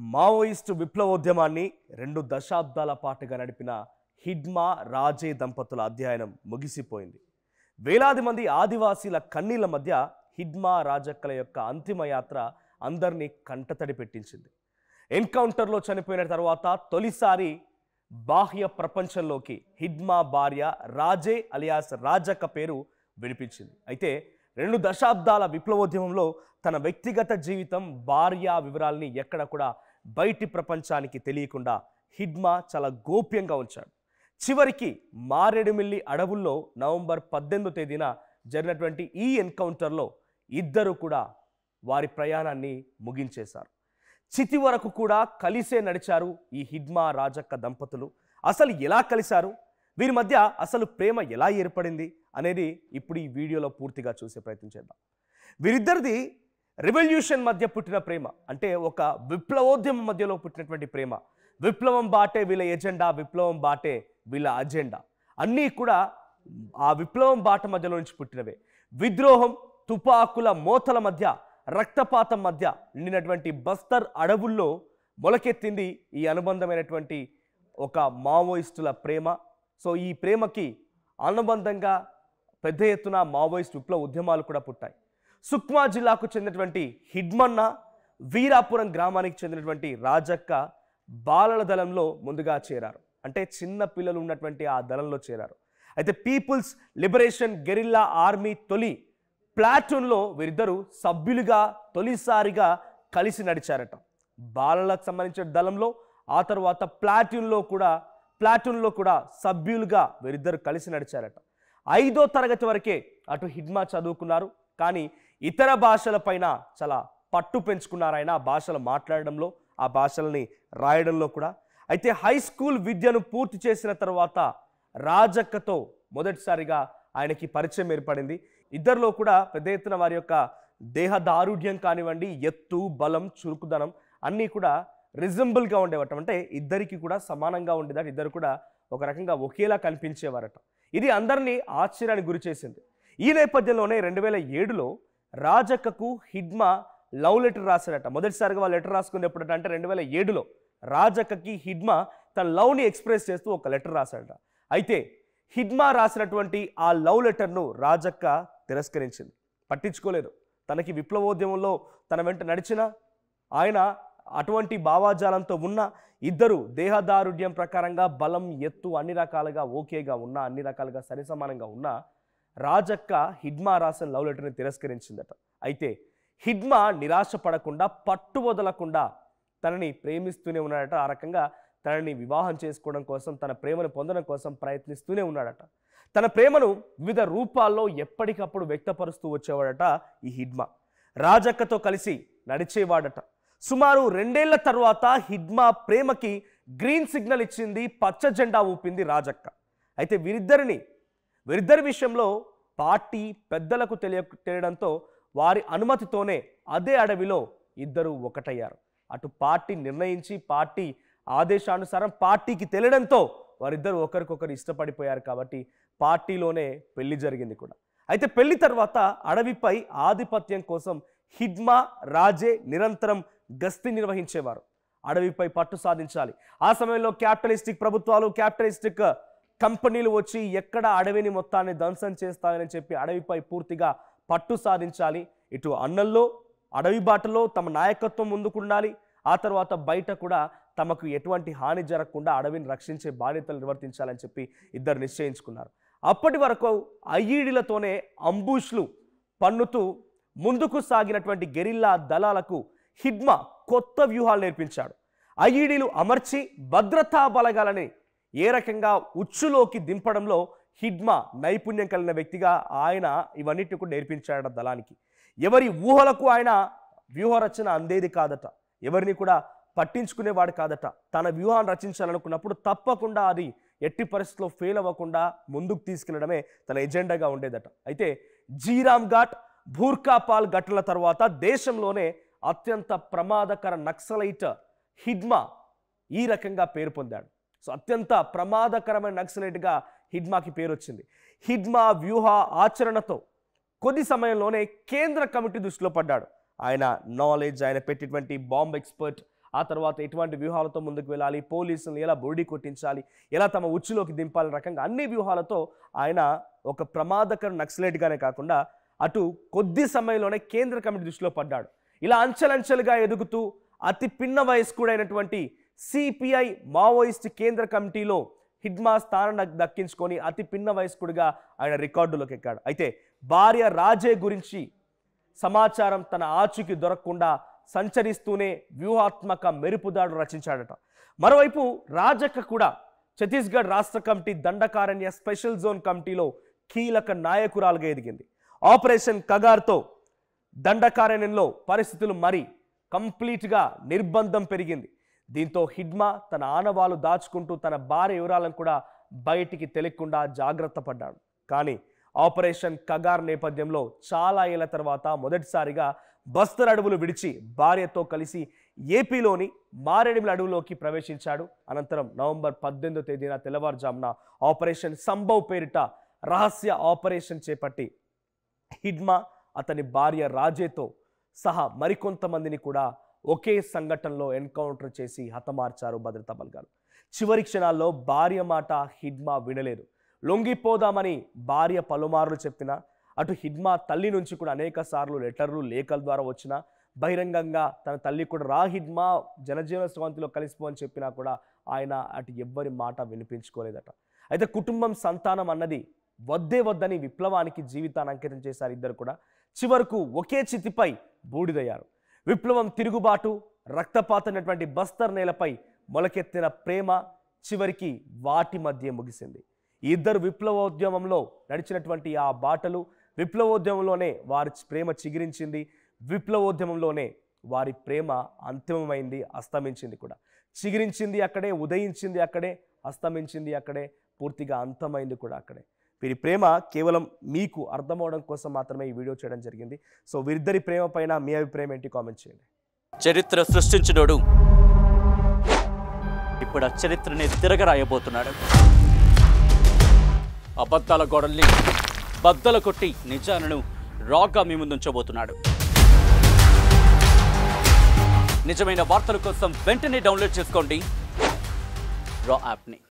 Maoist విప్లవోద్యమాన్ని 2 దశాబ్దాల పాటుగా నడిపిన హిడ్మా రాజే దంపతుల అధ్యయనం ముగిసిపోయింది. వేలాది మంది ఆదివాసీల కన్నీళ్ల మధ్య హిడ్మా రాజక్కల యొక్క అంతిమ యాత్ర అందరినీ కంటతడి పెట్టించింది. ఎన్కౌంటర్లో చనిపోయిన తర్వాత తొలిసారి బాహ్య ప్రపంచంలోకి హిడ్మా భార్య రాజే అలియాస్ రాజక్క పేరు వినిపించింది. అయితే 2 దశాబ్దాల విప్లవోద్యమంలో తన వ్యక్తిగత జీవితం, భార్య వివరాల్ని ఎక్కడ కూడా బయటి ప్రపంచానికి తెలియకుండా హిడ్మా చాలా గోప్యంగా ఉంచాడు. చివరికి మారేడుమిల్లి అడవుల్లో నవంబర్ 18వ తేదీన జరిగినటువంటి ఈ ఎన్కౌంటర్లో ఇద్దరు కూడా వారి ప్రయాణాన్ని ముగించేశారు. చితి వరకు కూడా కలిసే నడిచారు ఈ హిడ్మా రాజక్క దంపతులు. అసలు ఎలా కలిశారు, వీరి మధ్య అసలు ప్రేమ ఎలా ఏర్పడింది అనేది ఇప్పుడు ఈ వీడియోలో పూర్తిగా చూసే ప్రయత్నం చేద్దాం. వీరిద్దరిది రెవల్యూషన్ మధ్య పుట్టిన ప్రేమ, అంటే ఒక విప్లవోద్యమం మధ్యలో పుట్టినటువంటి ప్రేమ. విప్లవం బాటే వీళ్ళ ఎజెండా, విప్లవం బాటే వీళ్ళ అజెండా, అన్నీ కూడా ఆ విప్లవం బాట మధ్యలో నుంచి పుట్టినవే. విద్రోహం, తుపాకుల మోతల మధ్య, రక్తపాతం మధ్య నిండినటువంటి బస్తర్ అడవుల్లో మొలకెత్తింది ఈ అనుబంధమైనటువంటి ఒక మావోయిస్టుల ప్రేమ. సో ఈ ప్రేమకి అనుబంధంగా పెద్ద ఎత్తున మావోయిస్ట్ విప్లవ ఉద్యమాలు కూడా పుట్టాయి. సుక్మా జిల్లాకు చెందినటువంటి హిడ్మన్న, వీరాపురం గ్రామానికి చెందినటువంటి రాజక్క బాలల దళంలో ముందుగా చేరారు. అంటే చిన్న పిల్లలు ఉన్నటువంటి ఆ దళంలో చేరారు. అయితే పీపుల్స్ లిబరేషన్ గెరిల్లా ఆర్మీ తొలి ప్లాటూన్లో వీరిద్దరూ సభ్యులుగా తొలిసారిగా కలిసి నడిచారట. బాలలకు సంబంధించిన దళంలో, ఆ తర్వాత ప్లాటూన్లో కూడా సభ్యులుగా వీరిద్దరు కలిసి నడిచారట. 5వ తరగతి వరకే అటు హిడ్మా చదువుకున్నారు, కానీ ఇతర భాషలపైన చాలా పట్టు పెంచుకున్నారు ఆయన. ఆ భాషలు మాట్లాడడంలో, ఆ భాషల్ని రాయడంలో కూడా. అయితే హై స్కూల్ విద్యను పూర్తి చేసిన తర్వాత రాజక్కతో మొదటిసారిగా ఆయనకి పరిచయం ఏర్పడింది. ఇద్దరిలో కూడా పెద్ద ఎత్తున వారి యొక్క దేహ దారుఢ్యం కానివ్వండి, ఎత్తు, బలం, చురుకుదనం అన్నీ కూడా రిజంబుల్గా ఉండేవట. అంటే ఇద్దరికి కూడా సమానంగా ఉండేదట. ఇద్దరు కూడా ఒక రకంగా ఒకేలా కనిపించేవారట. ఇది అందరినీ ఆశ్చర్యానికి గురి చేసింది. ఈ నేపథ్యంలోనే 2007లో రాజక్కకు హిడ్మా లవ్ లెటర్ రాశాడట. మొదటిసారిగా వాళ్ళు లెటర్ రాసుకుంది ఎప్పుడంటే, అంటే 2007లో రాజక్కకి హిడ్మా తన లవ్ని ఎక్స్ప్రెస్ చేస్తూ ఒక లెటర్ రాశాడట. అయితే హిడ్మా రాసినటువంటి ఆ లవ్ లెటర్ను రాజక్క తిరస్కరించింది, పట్టించుకోలేదు. తనకి విప్లవోద్యమంలో తన వెంట నడిచిన ఆయన అటువంటి భావాజాలంతో ఉన్న, ఇద్దరు దేహదారుఢ్యం ప్రకారంగా బలం, ఎత్తు అన్ని రకాలుగా ఓకేగా ఉన్నా, అన్ని రకాలుగా సరిసమానంగా ఉన్నా, రాజక్క హిడ్మా రాసిన లవ్ లెటర్ని తిరస్కరించిందట. అయితే హిడ్మా నిరాశ పడకుండా, పట్టు వదలకుండా తనని ప్రేమిస్తూనే ఉన్నాడట. ఆ రకంగా తనని వివాహం చేసుకోవడం కోసం, తన ప్రేమను పొందడం కోసం ప్రయత్నిస్తూనే ఉన్నాడట. తన ప్రేమను వివిధ రూపాల్లో ఎప్పటికప్పుడు వ్యక్తపరుస్తూ వచ్చేవాడట ఈ హిడ్మా. రాజక్కతో కలిసి నడిచేవాడట. సుమారు 2 ఏళ్ల తర్వాత హిడ్మా ప్రేమకి గ్రీన్ సిగ్నల్ ఇచ్చింది, పచ్చ జెండా ఊపింది రాజక్క. అయితే వీరిద్దరి విషయంలో పార్టీ పెద్దలకు తెలియడంతో వారి అనుమతితోనే అదే అడవిలో ఇద్దరు ఒకటయ్యారు. అటు పార్టీ నిర్ణయించి, పార్టీ ఆదేశానుసారం పార్టీకి తెలియడంతో వారిద్దరూ ఒకరికొకరు ఇష్టపడిపోయారు. కాబట్టి పార్టీలోనే పెళ్లి జరిగింది కూడా. అయితే పెళ్లి తర్వాత అడవిపై ఆధిపత్యం కోసం హిడ్మా, రాజే నిరంతరం గస్తీ నిర్వహించేవారు. అడవిపై పట్టు సాధించాలి. ఆ సమయంలో క్యాపిటలిస్టిక్ ప్రభుత్వాలు, క్యాపిటలిస్టిక్ కంపెనీలు వచ్చి ఎక్కడ అడవిని మొత్తాన్ని ధ్వంసం చేస్తాయని చెప్పి అడవిపై పూర్తిగా పట్టు సాధించాలి. ఇటు అన్నల్లో అడవి బాటలో తమ నాయకత్వం ముందుకుండాలి. ఆ తర్వాత బయట కూడా తమకు ఎటువంటి హాని జరగకుండా అడవిని రక్షించే బాధ్యతలు నిర్వర్తించాలని చెప్పి ఇద్దరు నిశ్చయించుకున్నారు. అప్పటి వరకు ఐఈడీలతోనే అంబుష్లు పన్నుతూ ముందుకు సాగినటువంటి గెరిల్లా దళాలకు హిడ్మా కొత్త వ్యూహాలు నేర్పించాడు. ఐఈడీలు అమర్చి భద్రతా బలగాలని ఏ రకంగా ఉచ్చులోకి దింపడంలో హిడ్మా నైపుణ్యం కలిగిన వ్యక్తిగా ఆయన ఇవన్నిటిని కూడా నేర్పించాడట దళానికి. ఎవరి ఊహలకు ఆయన వ్యూహరచన అందేది కాదట, ఎవరిని కూడా పట్టించుకునేవాడు కాదట. తన వ్యూహాన్ని రచించాలనుకున్నప్పుడు తప్పకుండా అది ఎట్టి పరిస్థితుల్లో ఫెయిల్ అవ్వకుండా ముందుకు తీసుకెళ్లడమే తన ఎజెండాగా ఉండేదట. అయితే జీరామ్ ఘాట్, భూర్కాపాల్ ఘటనల తర్వాత దేశంలోనే అత్యంత ప్రమాదకర నక్సలైట్ హిడ్మా ఈ రకంగా పేరు పొందాడు. సో అత్యంత ప్రమాదకరమైన నక్సలైట్గా హిడ్మాకి పేరు వచ్చింది. హిడ్మా వ్యూహ ఆచరణతో కొద్ది సమయంలోనే కేంద్ర కమిటీ దృష్టిలో పడ్డాడు. ఆయన నాలెడ్జ్, ఆయన పెట్టినటువంటి బాంబ్ ఎక్స్పర్ట్, ఆ తర్వాత ఎటువంటి వ్యూహాలతో ముందుకు వెళ్ళాలి, పోలీసులను ఎలా బోర్డీ కొట్టించాలి, ఎలా తమ ఉచ్చులోకి దింపాలని రకంగా అన్ని వ్యూహాలతో ఆయన ఒక ప్రమాదకర నక్సలైట్గానే కాకుండా అటు కొద్ది సమయంలోనే కేంద్ర కమిటీ దృష్టిలో పడ్డాడు. ఇలా అంచెలంచెలుగా ఎదుగుతూ అతి పిన్న వయస్కుడైనటువంటి సిపిఐ మావోయిస్ట్ కేంద్ర కమిటీలో హిడ్మా స్థానం దక్కించుకొని అతి పిన్న వయస్కుడిగా ఆయన రికార్డులోకి ఎక్కాడు. అయితే భార్య రాజే గురించి సమాచారం తన ఆచూకీ దొరకకుండా సంచరిస్తూనే వ్యూహాత్మక మెరుపుదాడు రచించాడట. మరోవైపు రాజక్క కూడా ఛత్తీస్గఢ్ రాష్ట్ర కమిటీ దండకారణ్య స్పెషల్ జోన్ కమిటీలో కీలక నాయకురాలుగా ఎదిగింది. ఆపరేషన్ కగార్తో దండకారణ్యంలో పరిస్థితులు మరి కంప్లీట్గా నిర్బంధం పెరిగింది. దీంతో హిడ్మా తన ఆనవాలు దాచుకుంటూ తన భార్య వివరాలను కూడా బయటికి తెలియకుండా జాగ్రత్త పడ్డాడు. కానీ ఆపరేషన్ కగార్ నేపథ్యంలో చాలా ఏళ్ల తర్వాత మొదటిసారిగా బస్తర్ అడవులు విడిచి భార్యతో కలిసి ఏపీలోని మారేడుమిల అడవులోకి ప్రవేశించాడు. అనంతరం నవంబర్ 18వ తేదీన తెల్లవారుజామున ఆపరేషన్ సంభవ్ పేరిట రహస్య ఆపరేషన్ చేపట్టి హిడ్మా అతని భార్య రాజేతో సహా మరికొంతమందిని కూడా ఒకే సంఘటనలో ఎన్కౌంటర్ చేసి హతమార్చారు భద్రతా బలగాలు. చివరి క్షణాల్లో భార్య మాట హిడ్మా వినలేదు. లొంగిపోదామని భార్య పలుమార్లు చెప్పినా, అటు హిడ్మా తల్లి నుంచి కూడా అనేక సార్లు లెటర్లు లేఖల ద్వారా వచ్చినా, బహిరంగంగా తన తల్లి కూడా రా హిడ్మా జనజీవన స్రవంతిలో కలిసిపో అని చెప్పినా కూడా ఆయన అటు ఎవ్వరి మాట వినిపించుకోలేదట. అయితే కుటుంబం సంతానం అన్నది వద్దే వద్దని విప్లవానికి జీవితాన్ని అంకితం చేశారు ఇద్దరు కూడా. చివరకు ఒకే చితిపై బూడిదయ్యారు. విప్లవం తిరుగుబాటు రక్తపాతమైనటువంటి బస్తర్ నేలపై మొలకెత్తిన ప్రేమ చివరికి వాటి మధ్య ముగిసింది. ఈ ఇద్దరు విప్లవోద్యమంలో నడిచినటువంటి ఆ బాటలు విప్లవోద్యమంలోనే వారి ప్రేమ చిగురించింది. విప్లవోద్యమంలోనే వారి ప్రేమ అంతిమమైంది, అస్తమించింది కూడా. చిగురించింది అక్కడే, ఉదయించింది అక్కడే, అస్తమించింది అక్కడే, పూర్తిగా అంతమైంది కూడా అక్కడే. వీరి ప్రేమ కేవలం మీకు అర్థమవడం కోసం మాత్రమే ఈ వీడియో చేయడం జరిగింది. సో వీరిద్దరి ప్రేమ పైన మీ అభిప్రాయం ఏంటి కామెంట్ చేయండి. చరిత్ర సృష్టించినోడు ఇప్పుడు ఆ చరిత్రని తిరగరాయబోతున్నాడు. అబద్ధాల గోడల్ని బద్దల కొట్టి నిజాలను రాగా మీ ముందుంచబోతున్నాడు. నిజమైన వార్తల కోసం వెంటనే డౌన్లోడ్ చేసుకోండి రా యాప్ని.